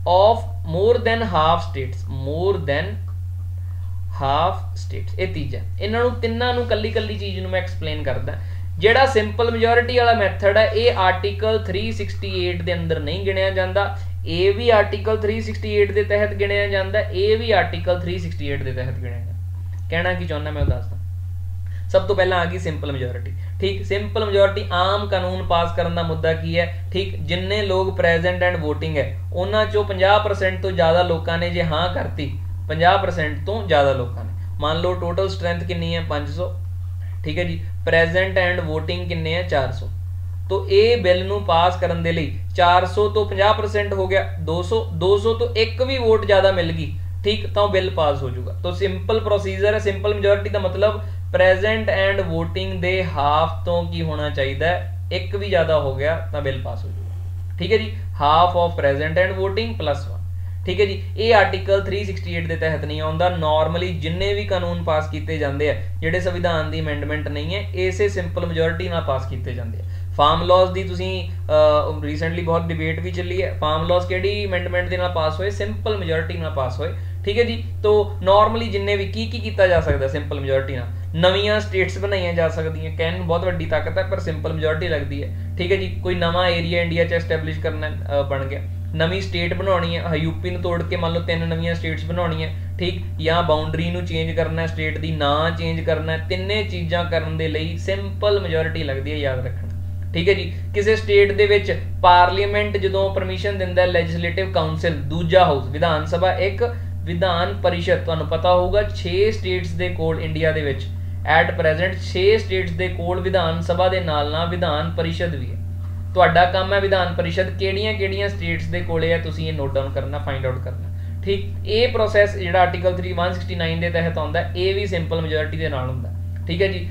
of more than half states, more than half states। ਇਹ ਤੀਜਾ। ਇਹਨਾਂ ਨੂੰ ਤਿੰਨਾਂ ਨੂੰ ਕੱਲੀ ਕੱਲੀ ਚੀਜ਼ ਨੂੰ ਮੈਂ ਐਕਸਪਲੇਨ ਕਰਦਾ। ਜਿਹੜਾ ਸਿੰਪਲ ਮੈਜੋਰਿਟੀ ਵਾਲਾ ਮੈਥਡ ਹੈ ਇਹ ਆਰਟੀਕਲ 368 ਦੇ ਅੰਦਰ ਨਹੀਂ ਗਿਣਿਆ ਜਾਂਦਾ, ਇਹ ਵੀ ਆਰਟੀਕਲ 368 ਦੇ ਤਹਿਤ ਗਿਣਿਆ ਜਾਂਦਾ, ਇਹ ਵੀ ਆਰਟੀਕਲ 368 ਦੇ ਤਹਿਤ ਗਿਣਿਆ ਜਾਂਦਾ। ਕਹਿਣਾ ਕੀ ਚਾਹੁੰਦਾ ਮੈਂ ਉਹ ਦੱਸਦਾ। ਸਭ ਤੋਂ ਪਹਿਲਾਂ ਆ ਗਈ ਸਿੰਪਲ ਮੈਜੋਰਿਟੀ, ਠੀਕ। ਸਿੰਪਲ ਮੈਜੋਰਿਟੀ ਆਮ ਕਾਨੂੰਨ ਪਾਸ ਕਰਨ ਦਾ ਮੁੱਦਾ ਕੀ ਹੈ, ਠੀਕ। ਜਿੰਨੇ ਲੋਕ ਪ੍ਰੈਜ਼ੈਂਟ ਐਂਡ ਵੋਟਿੰਗ ਹੈ ਉਹਨਾਂ ਚੋਂ 50% ਤੋਂ ਜ਼ਿਆਦਾ ਲੋਕਾਂ ਨੇ ਜੇ ਹਾਂ ਕਰਤੀ, 50% ਤੋਂ ਜ਼ਿਆਦਾ ਲੋਕਾਂ ਨੇ, ਮੰਨ ਲਓ ਟੋਟਲ ਸਟਰੈਂਥ ਕਿੰਨੀ ਹੈ 500, ਠੀਕ ਹੈ ਜੀ। ਪ੍ਰੈਜ਼ੈਂਟ ਐਂਡ ਵੋਟਿੰਗ ਕਿੰਨੇ ਹੈ 400। तो ਇਹ ਬਿੱਲ ਨੂੰ ਪਾਸ ਕਰਨ ਦੇ ਲਈ 400 ਤੋਂ 50% ਹੋ ਗਿਆ 200, 200 ਤੋਂ ਇੱਕ ਵੀ ਵੋਟ ਜ਼ਿਆਦਾ ਮਿਲ ਗਈ, ਠੀਕ, ਤਾਂ ਬਿੱਲ ਪਾਸ ਹੋ ਜਾਊਗਾ। तो ਸਿੰਪਲ ਪ੍ਰੋਸੀਜਰ ਹੈ। ਸਿੰਪਲ ਮੈਜੋਰਿਟੀ ਦਾ ਮਤਲਬ ਪ੍ਰੈਜ਼ੈਂਟ ਐਂਡ ਵੋਟਿੰਗ ਦੇ ਹਾਫ ਤੋਂ ਕੀ ਹੋਣਾ ਚਾਹੀਦਾ ਹੈ, ਇੱਕ ਵੀ ਜ਼ਿਆਦਾ ਹੋ ਗਿਆ ਤਾਂ ਬਿੱਲ ਪਾਸ ਹੋ ਜਾਊਗਾ, ਠੀਕ ਹੈ ਜੀ। Half of present and voting plus 1, ਠੀਕ ਹੈ ਜੀ। ਇਹ ਆਰਟੀਕਲ 368 ਦੇ ਤਹਿਤ ਨਹੀਂ ਆਉਂਦਾ। ਨਾਰਮਲੀ ਜਿੰਨੇ ਵੀ ਕਾਨੂੰਨ ਪਾਸ ਕੀਤੇ ਜਾਂਦੇ ਆ ਜਿਹੜੇ ਸੰਵਿਧਾਨ ਦੀ ਅਮੈਂਡਮੈਂਟ ਨਹੀਂ ਹੈ, ਇਸੇ ਸਿੰਪਲ ਮੈਜੋਰਿਟੀ ਨਾਲ ਪਾਸ ਕੀਤੇ ਜਾਂਦੇ ਆ। ਫਾਰਮ ਲਾਜ਼ ਦੀ ਤੁਸੀਂ ਰੀਸੈਂਟਲੀ ਬਹੁਤ ਡਿਬੇਟ ਵੀ ਚੱਲੀ ਹੈ, ਫਾਰਮ ਲਾਜ਼ ਕਿਹੜੀ ਅਮੈਂਡਮੈਂਟ ਦੇ ਨਾਲ ਪਾਸ ਹੋਏ, ਸਿੰਪਲ ਮੈਜੋਰਿਟੀ ਨਾਲ ਪਾਸ ਹੋਏ, ਠੀਕ ਹੈ ਜੀ। तो ਨਾਰਮਲੀ ਜਿੰਨੇ ਵੀ ਕੀ ਕੀਤਾ ਜਾ ਸਕਦਾ ਸਿੰਪਲ ਮੈਜੋਰਿਟੀ ਨਾਲ, ਨਵੀਆਂ ਸਟੇਟਸ ਬਣਾਈਆਂ ਜਾ ਸਕਦੀਆਂ, ਕਹਿਣ ਨੂੰ ਬਹੁਤ ਵੱਡੀ ਤਾਕਤ ਹੈ ਪਰ ਸਿੰਪਲ ਮੈਜੋਰਿਟੀ ਲੱਗਦੀ ਹੈ, ਠੀਕ ਹੈ ਜੀ। ਕੋਈ ਨਵਾਂ ਏਰੀਆ ਇੰਡੀਆ 'ਚ ਐਸਟੈਬਲਿਸ਼ ਕਰਨਾ ਬਣ ਗਿਆ, ਨਵੀਂ ਸਟੇਟ ਬਣਾਉਣੀ ਹੈ, ਯੂਪੀ ਨੂੰ ਤੋੜ ਕੇ ਮੰਨ ਲਓ 3 ਨਵੀਆਂ ਸਟੇਟਸ ਬਣਾਉਣੀਆਂ, ਠੀਕ, ਜਾਂ ਬਾਉਂਡਰੀ ਨੂੰ ਚੇਂਜ ਕਰਨਾ, ਸਟੇਟ ਦੀ ਨਾਂ ਚੇਂਜ ਕਰਨਾ, ਤਿੰਨੇ ਚੀਜ਼ਾਂ ਕਰਨ ਦੇ ਲਈ ਸਿੰਪਲ ਮੈਜੋਰਿਟੀ ਲੱਗਦੀ ਹੈ, ਯਾਦ ਰੱਖਣਾ, ਠੀਕ ਹੈ ਜੀ। ਕਿਸੇ ਸਟੇਟ ਦੇ ਵਿੱਚ ਪਾਰਲੀਮੈਂਟ ਜਦੋਂ ਪਰਮਿਸ਼ਨ ਦਿੰਦਾ, ਲੈਜਿਸਲੇਟਿਵ ਕਾਉਂਸਲ ਦੂਜਾ ਹਾਊਸ, ਵਿਧਾਨ ਸਭਾ ਇੱਕ, ਵਿਧਾਨ ਪਰਿਸ਼ਦ ਤੁਹਾਨੂੰ ਪਤਾ ਹੋਊਗਾ 6 ਸਟੇਟਸ ਦੇ ਕੋਲ ਇੰਡੀਆ ਦੇ ਵਿੱਚ ਐਟ ਪ੍ਰੈਜ਼ੈਂਟ 6 ਸਟੇਟਸ ਦੇ ਕੋਲ ਵਿਧਾਨ ਸਭਾ ਦੇ ਨਾਲ ਨਾਲ ਵਿਧਾਨ ਪਰਿਸ਼ਦ ਵੀ ਹੈ। ਤੁਹਾਡਾ ਕੰਮ ਹੈ ਵਿਧਾਨ ਪਰਿਸ਼ਦ ਕਿਹੜੀਆਂ ਸਟੇਟਸ ਦੇ ਕੋਲੇ ਹੈ, ਤੁਸੀਂ ਇਹ ਨੋਟ ਡਾਊਨ ਕਰਨਾ, ਫਾਈਂਡ ਆਊਟ ਕਰਨਾ, ਠੀਕ। ਇਹ ਪ੍ਰੋਸੈਸ ਜਿਹੜਾ ਆਰਟੀਕਲ 169 ਦੇ ਤਹਿਤ ਆਉਂਦਾ, ਇਹ ਵੀ ਸਿੰਪਲ ਮੈਜੋਰਿਟੀ ਦੇ ਨਾਲ ਹੁੰਦਾ, ਠੀਕ ਹੈ ਜੀ।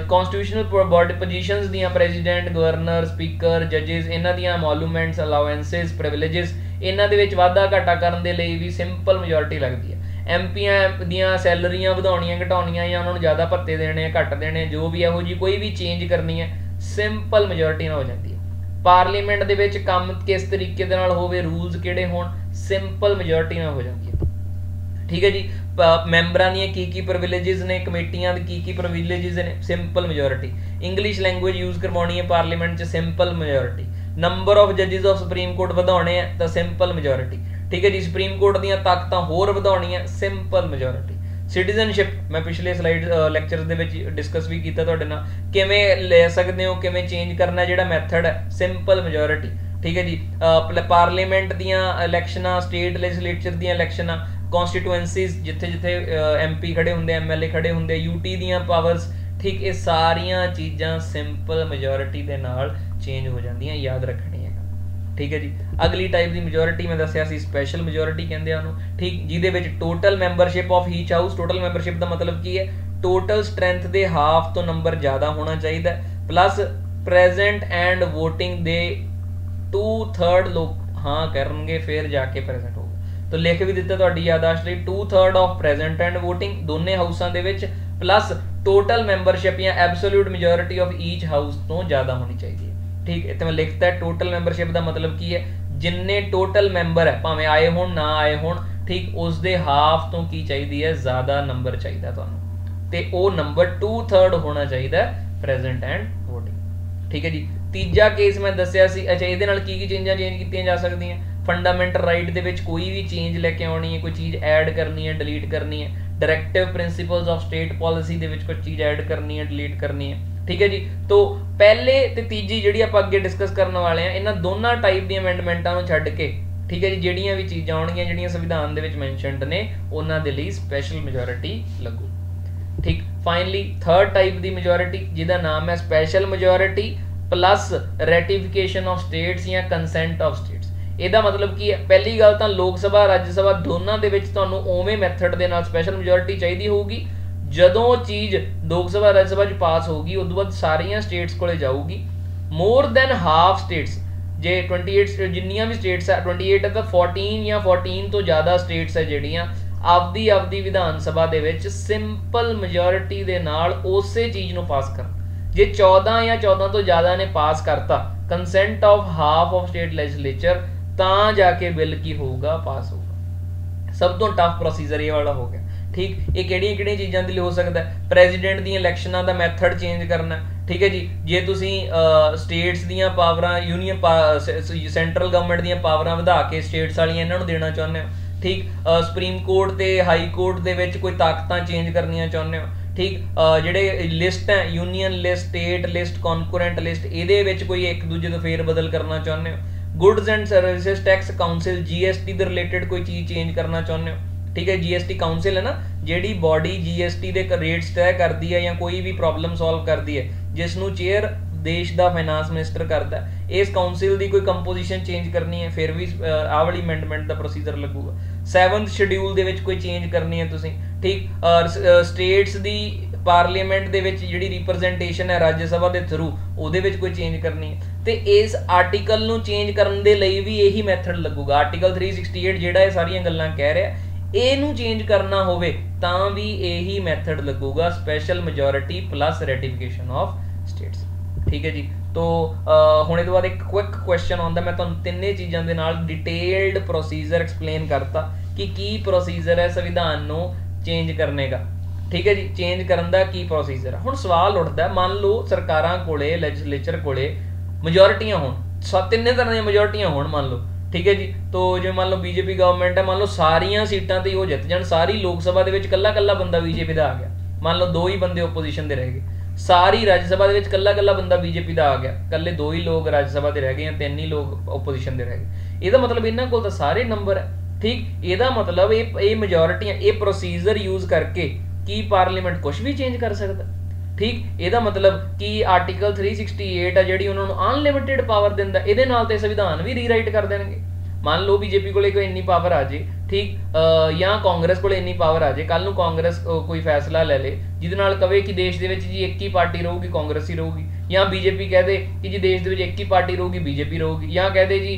ਕਨਸਟੀਟਿਊਸ਼ਨਲ ਬੋਡੀ ਪੋਜੀਸ਼ਨਸ ਦੀਆਂ ਪ੍ਰੈਜ਼ੀਡੈਂਟ, ਗਵਰਨਰ, ਸਪੀਕਰ, ਜੱਜਿਸ, ਇਹਨਾਂ ਦੀਆਂ ਮੋਨੂਮੈਂਟਸ, ਅਲਾਉੈਂਸਸ, ਪ੍ਰਿਵਿਲੇजेस, ਇਹਨਾਂ ਦੇ ਵਿੱਚ ਵਾਧਾ ਘਾਟਾ ਕਰਨ ਦੇ ਲਈ ਵੀ ਸਿੰਪਲ ਮੈਜੋਰਿਟੀ ਲੱਗਦੀ ਹੈ। ਐਮਪੀਆਂ ਦੀਆਂ ਸੈਲਰੀਆਂ ਵਧਾਉਣੀਆਂ ਘਟਾਉਣੀਆਂ ਜਾਂ ਉਹਨਾਂ ਨੂੰ ਜ਼ਿਆਦਾ ਭੱਤੇ ਦੇਣੇ ਘੱਟ ਦੇਣੇ, ਜੋ ਵੀ ਇਹੋ ਜਿਹੀ ਕੋਈ ਵੀ ਚੇਂਜ ਕਰਨੀ ਹੈ, ਸਿੰਪਲ ਮੈਜੋਰਿਟੀ ਨਾਲ ਹੋ ਜਾਂਦੀ ਹੈ। ਪਾਰਲੀਮੈਂਟ ਦੇ ਵਿੱਚ ਕੰਮ ਕਿਸ ਤਰੀਕੇ ਦੇ ਨਾਲ ਹੋਵੇ, ਰੂਲਸ ਕਿਹੜੇ ਹੋਣ, ਸਿੰਪਲ ਮੈਜੋਰਿਟੀ ਨਾਲ ਹੋ ਜਾਂਦੀ ਹੈ, ਠੀਕ ਹੈ ਜੀ। ਮੈਂਬਰਾਂ ਦੀਆਂ ਕੀ ਪ੍ਰਿਵਿਲੇजेस ਨੇ, ਕਮੇਟੀਆਂ ਦੇ ਕੀ ਪ੍ਰਿਵਿਲੇजेस ਨੇ, simple majority. English language use ਕਰਵਾਉਣੀ ਹੈ ਪਾਰਲੀਮੈਂਟ 'ਚ, ਸਿੰਪਲ ਮੈਜੋਰਿਟੀ। ਨੰਬਰ ਆਫ ਜੱਜਿਸ ਆਫ ਸੁਪਰੀਮ ਕੋਰਟ ਵਧਾਉਣੇ ਆ ਤਾਂ ਸਿੰਪਲ ਮੈਜੋਰਿਟੀ, ਠੀਕ ਹੈ ਜੀ। ਸੁਪਰੀਮ ਕੋਰਟ ਦੀਆਂ ਤਾਕਤਾਂ ਹੋਰ ਵਧਾਉਣੀਆਂ, ਸਿੰਪਲ ਮੈਜੋਰਿਟੀ। ਸਿਟੀਜ਼ਨਸ਼ਿਪ ਮੈਂ ਪਿਛਲੇ ਸਲਾਈਡ ਲੈਕਚਰ ਦੇ ਵਿੱਚ ਡਿਸਕਸ ਵੀ ਕੀਤਾ ਤੁਹਾਡੇ ਨਾਲ, ਕਿਵੇਂ ਲੈ ਸਕਦੇ ਹੋ, ਕਿਵੇਂ ਚੇਂਜ ਕਰਨਾ, ਜਿਹੜਾ ਮੈਥਡ ਹੈ, ਸਿੰਪਲ ਮੈਜੋਰਿਟੀ, ਠੀਕ ਹੈ ਜੀ। ਪਾਰਲੀਮੈਂਟ ਦੀਆਂ ਇਲੈਕਸ਼ਨਾਂ, ਸਟੇਟ ਲੈਜਿਸਲੇਚਰ ਦੀਆਂ ਇਲੈਕਸ਼ਨਾਂ, ਕੌਂਸਟੀਟੂਐਂਸੀਜ਼ ਜਿੱਥੇ MP ਖੜੇ ਹੁੰਦੇ, MLA ਖੜੇ ਹੁੰਦੇ, UT ਦੀਆਂ ਪਾਵਰਸ, ਠੀਕ, ਇਹ ਸਾਰੀਆਂ ਚੀਜ਼ਾਂ ਸਿੰਪਲ ਮੈਜੋਰਿਟੀ ਦੇ ਨਾਲ ਚੇਂਜ ਹੋ ਜਾਂਦੀਆਂ, ਯਾਦ ਰੱਖਣੀਆਂ, ਠੀਕ ਹੈ ਜੀ। ਅਗਲੀ ਟਾਈਪ ਦੀ ਮੈਜੋਰਿਟੀ ਮੈਂ ਦੱਸਿਆ ਸੀ ਸਪੈਸ਼ਲ ਮੈਜੋਰਿਟੀ ਕਹਿੰਦੇ ਆ ਉਹਨੂੰ, ਠੀਕ, ਜਿਹਦੇ ਵਿੱਚ total membership of each house, total membership ਦਾ ਮਤਲਬ ਕੀ ਹੈ, ਟੋਟਲ ਸਟਰੈਂਥ ਦੇ ਹਾਫ ਤੋਂ ਨੰਬਰ ਜ਼ਿਆਦਾ ਹੋਣਾ ਚਾਹੀਦਾ, प्लस प्रेजेंट एंड वोटिंग दे 2/3 लोग हाँ करनगे फिर जाके प्रेजेंट होगा। तो लिख भी दिता तुहाडी यादाश्त लई 2/3 ऑफ प्रेजेंट एंड वोटिंग दोने हाउसां दे विच प्लस टोटल मैंबरशिप या absolute majority of each house तो ज़्यादा होनी चाहिए। ठीक इत्थे मैं लिखता है टोटल मैंबरशिप का मतलब की है जिन्ने टोटल मैंबर है भावें आए होण ना आए होण ठीक उस दे हाफ तो की चाहिए है ज़्यादा नंबर चाहिए तुहानूं ते वो नंबर 2/3 होना चाहिए प्रेजेंट एंड वोटिंग। ठीक है जी। तीजा केस मैं दसिया सी अच्छा ये की चेंजा चेंज की जा सकती फंडामेंटल राइट दे विच कोई भी चेंज लेके आनी है कोई चीज़ ऐड करनी है डिलीट करनी है डायरैक्टिव प्रिंसिपल्स ऑफ स्टेट पॉलिसी दे विच कोई चीज़ ऐड करनी है डिलीट करनी है। ठीक है जी। तो पहले ते तीजी जिहड़ी आपां अगे डिस्कस करने वाले हैं इन्हां दोनों टाइप दी अमेंडमेंटां नूं छड्ड के ठीक है जी जिहड़ियां भी चीज़ां आउणगीआं जिहड़ियां संविधान दे विच मैंशनड ने उन्हां दे लई स्पैशल मेजोरिटी लगू। ठीक फाइनली थर्ड टाइप दी मेजोरिटी जिहदा नाम है special majority plus ratification of states या कंसेंट ऑफ स्टेट्स। ਇਹਦਾ मतलब की है पहली गल तो लोक सभा राज्य सभा दोनों के ਤੁਹਾਨੂੰ ਉਵੇਂ मैथड ਦੇ ਨਾਲ स्पैशल मेजोरिटी चाहिए होगी ਜਦੋਂ चीज़ लोक सभा राज्य सभा च पास होगी उस बाद सारिया स्टेट्स को जाऊगी मोर दैन हाफ स्टेट्स जे 28 जिन्नियां भी स्टेट्स है 28 है तो 14 या 14 तो ज़्यादा स्टेट्स है ਜਿਹੜੀਆਂ ਆਪਦੀ विधान सभा ਦੇ ਵਿੱਚ सिंपल मेजोरिटी ਦੇ ਨਾਲ ਉਸੇ चीज़ ਨੂੰ पास कर जे 14 या 14 तो ज़्यादा ने पास करता consent of half of state legislature ਤਾਂ जाके बिल की होगा पास होगा। सब तो टफ प्रोसीजर ये वाला हो गया। ठीक ये किहड़ियां चीज़ों के लिए हो सकता है प्रेजिडेंट दी इलैक्शनां दा मैथड चेंज करना। ठीक है जी जे तुसी स्टेट्स दियां पावरां यूनीयन सेंट्रल गवर्नमेंट दियां पावरां वधा के स्टेट्स वालियां इन्हां नूं देना चाहुंदे हो। ठीक सुप्रीम कोर्ट ते हाई कोर्ट दे विच कोई ताकतां चेंज करनियां चाहुंदे हो। ठीक जिहड़े लिस्ट है union list state list concurrent list इहदे विच कोई एक दूजे तो फेर बदल करना चाहुंदे हो। Goods and services tax council GST they related कोई चीज़ चेंज करना चाहुंदे हो। ठीक है जीएसटी काउंसिल है ना जिहड़ी बॉडी जीएसटी दे रेट्स तय करती है या कोई भी प्रॉब्लम सॉल्व करती है जिसनों चेयर देश का फाइनांस मिनिस्टर करता है इस काउंसिल की कोई कंपोजिशन चेंज करनी है फिर भी आह वाली अमेंडमेंट का प्रोसीजर लगूगा। 7th शेड्यूल दे विच कोई चेंज करनी है तुसीं ठीक स्टेट्स की पार्लीमेंट दे विच जिहड़ी रिप्रजेंटेशन है राज्य सभा के थ्रू उहदे विच कोई चेंज करनी है तो इस आर्टिकल नूं चेंज करन दे लई भी यही मैथड लगूगा। आर्टिकल 368 जिहड़ा ये सारियां गल्लां कह रहा इहनूं चेंज करना होवे तां भी यही मैथड लगूगा special majority plus ratification of states. ठीक है जी। तो हुण इहदे बाद एक क्विक क्वेश्चन आउंदा मैं तुहानूं तिन्ने चीज़ां दे नाल डिटेल्ड प्रोसीजर एक्सप्लेन करता कि प्रोसीजर है संविधान नूं चेंज करने का। ठीक है जी चेंज करन दा की प्रोसीजर है। हुण सवाल उठदा मान लो सरकारां कोले लैजिस्लेचर कोले मेजोरिटियां होण तिन्ने तरह दी मेजोरिटियां होण मान लो। ठीक है जी तो जो मान लो बीजेपी गवर्नमेंट है मान लो सारियां सीटां ते वो जित जाण सारी लोक सभा दे विच कल्ला कल्ला बंदा बीजेपी दा आ गया मान लो 2 ही बंदे ओपोजिशन दे रह गए सारी राज्य सभा दे विच कल्ला कल्ला बंदा बीजेपी दा आ गया कल्ले 2 ही लोग राज्य सभा दे रह गए या 3 ही लोग ओपोजिशन दे रह गए ਇਹਦਾ मतलब इन्हां कोल तां सारे नंबर है। ठीक ਇਹਦਾ मतलब ये मेजोरिटियां ये प्रोसीजर यूज करके की पार्लीमेंट कुछ भी चेंज कर सकता। ठीक ਇਹਦਾ मतलब कि आर्टिकल 368 है जिहड़ी उन्होंने अनलिमिटेड पावर दिंदा ਇਹਦੇ ਨਾਲ ਤੇ संविधान भी रीराइट कर देणगे। मान लो बीजेपी को कोई इन्नी पावर आ जाए ठीक या कांग्रेस को इन्नी पावर आ जाए कल कांग्रेस कोई फैसला ले ले जिहदे नाल कहे कि देश दे विच जी एक ही पार्टी रहूगी कांग्रेस ही रहूगी या बीजेपी कह दे कि जी देश दे विच एक ही पार्टी रहूगी बीजेपी रहूगी या कह दे जी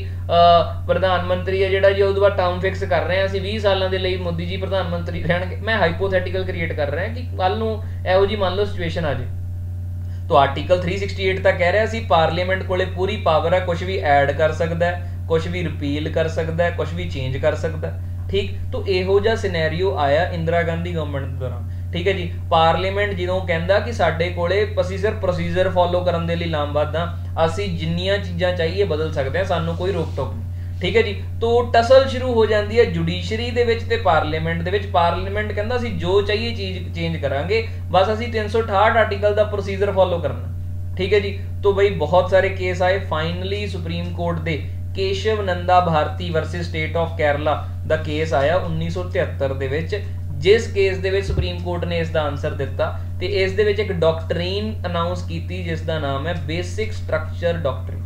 प्रधानमंत्री है जिहड़ा जी उहदे बाद टर्म फिक्स कर रहे हैं असीं 20 सालों के लिए मोदी जी प्रधानमंत्री रहणगे। मैं हाइपोथेटिकल क्रिएट कर रहा कि कल नूं इहो जी मान लो सिचुएशन आ जाए तो आर्टिकल 368 तक कह रहा सी पार्लीमेंट कोले पूरी पावर है कुछ भी ऐड कर सकता है कुछ भी रिपील कर सकता है कुछ भी चेंज कर सकता है। ठीक तो इहो जिहा सिनेरियो आया इंदिरा गांधी गवर्नमेंट के दौरान। ठीक है जी पार्लीमेंट जो कहता कि साडे कोले असीं सिर्फ प्रोसीजर फॉलो करने के लिए लामबद्ध हाँ असीं जिन्नियां चीज़ां चाहिए बदल सकते हैं सानू कोई रोक टोक नहीं। ठीक है जी तो टसल शुरू हो जाती है जुडिशरी दे विच ते पार्लीमेंट दे विच। पार्लीमेंट कहता असीं जो चाहिए चीज़ चेंज करांगे बस असीं 368 आर्टिकल का प्रोसीजर फॉलो करना। ठीक है जी तो बई बहुत सारे केस आए फाइनली सुप्रीम कोर्ट दे Kesavananda Bharati versus state of Kerala दा केस आया 1973 दे विच जिस केस दे विच सुप्रीम कोर्ट ने इसका आंसर दिता ते इस दे विच एक डॉक्ट्रीन अनाउंस की जिसका नाम है basic structure doctrine.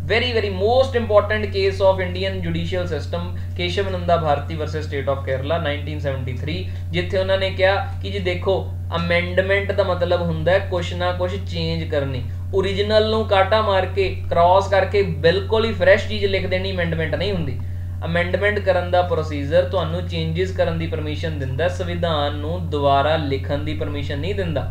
Very very most important case of Indian judicial system Kesavananda Bharati versus state of Kerala 1973 जिथे उन्होंने कहा कि जी देखो ਅਮੈਂਡਮੈਂਟ ਦਾ ਮਤਲਬ ਹੁੰਦਾ ਕੁਛ ਨਾ ਕੁਛ ਚੇਂਜ ਕਰਨੀ। ओरिजिनल ਨੂੰ ਕਾਟਾ ਮਾਰ ਕੇ क्रॉस करके बिल्कुल ही फ्रैश चीज़ लिख देनी अमेंडमेंट नहीं होंगी। अमेंडमेंट करन दा प्रोसीजर तुहानू चेंजिस करन दी परमिशन दिंदा, संविधान नू दोबारा लिखण दी परमिशन नहीं दिंदा।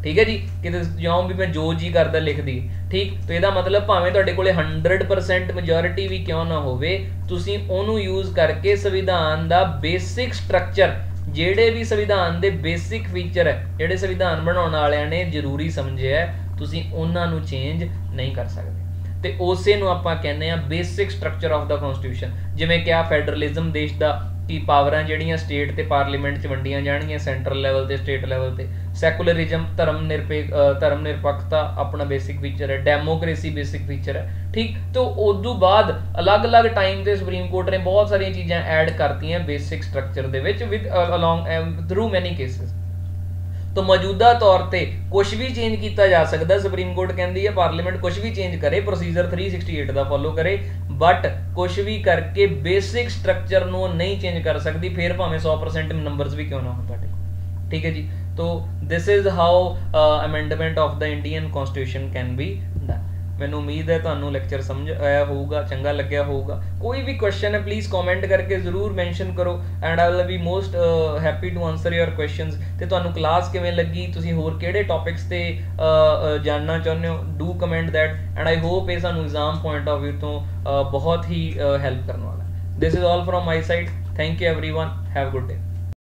ठीक है जी, कि जाओ भी मैं जो जी करदा लिख दी। ठीक, तो यदा मतलब भावें तुहाडे कोले 100% मेजोरिटी भी क्यों ना होवे, तुसीं ओनू यूज़ करके संविधान दा बेसिक स्ट्रक्चर, ਜਿਹੜੇ भी संविधान ਦੇ बेसिक फीचर है, ਜਿਹੜੇ संविधान ਬਣਾਉਣ ਵਾਲਿਆਂ ਨੇ ਜ਼ਰੂਰੀ ਸਮਝਿਆ, ਤੁਸੀਂ ਉਹਨਾਂ ਨੂੰ ਚੇਂਜ ਨਹੀਂ ਕਰ ਸਕਦੇ। ਤੇ ਉਸੇ ਨੂੰ ਆਪਾਂ ਕਹਿੰਦੇ ਆ basic structure of the constitution. ਜਿਵੇਂ ਕਿ ਆ ਫੈਡਰਲਿਜ਼ਮ ਦੇਸ਼ ਦਾ ਕਿ ਪਾਵਰਾਂ ਜਿਹੜੀਆਂ ਸਟੇਟ ਤੇ ਪਾਰਲੀਮੈਂਟ 'ਚ ਵੰਡੀਆਂ ਜਾਣਗੀਆਂ, ਸੈਂਟਰਲ ਲੈਵਲ ਤੇ ਸਟੇਟ ਲੈਵਲ ਤੇ। ਸੈਕੂਲਰਿਜ਼ਮ ਧਰਮ ਨਿਰਪੱਖਤਾ ਆਪਣਾ ਬੇਸਿਕ ਫੀਚਰ ਹੈ। ਡੈਮੋਕ੍ਰੇਸੀ ਬੇਸਿਕ ਫੀਚਰ ਹੈ। ਠੀਕ, तो उदू बाद अलग-अलग टाइम ਤੇ ਸੁਪਰੀਮ ਕੋਰਟ ਨੇ ਬਹੁਤ ਸਾਰੀਆਂ ਚੀਜ਼ਾਂ ਐਡ ਕਰਤੀਆਂ ਬੇਸਿਕ ਸਟਰਕਚਰ ਦੇ ਵਿੱਚ ਵਿਦ ਅਲੋਂਗ ਥਰੂ ਮੈਨੀ ਕੇਸਿਸ। तो मौजूदा तौर पर कुछ भी चेंज किया जा सकता। सुप्रीम कोर्ट कहती है पार्लीमेंट कुछ भी चेंज करे, प्रोसीजर 368 का फॉलो करे, बट कुछ भी करके बेसिक स्ट्रक्चर को नहीं चेंज कर सकती, फिर भावें 100% नंबर्स भी क्यों ना हो। ठीक है जी, तो this is how amendment of the Indian constitution can be done. मैनू उम्मीद है तुहानू लैक्चर समझ आया होगा, चंगा लग्या होगा। कोई भी क्वेश्चन है प्लीज़ कमेंट करके ज़रूर मैंशन करो and I will be most happy to answer your questions. तो तुहानू क्लास किवें लगी, तुसीं होर किहड़े टॉपिक्स ते जानना चाहुंदे हो, do comment that and I hope ये सानू एग्जाम पॉइंट ऑफ व्यू तो बहुत ही हेल्प करने वाला। This is all from my side. Thank you everyone, have good day.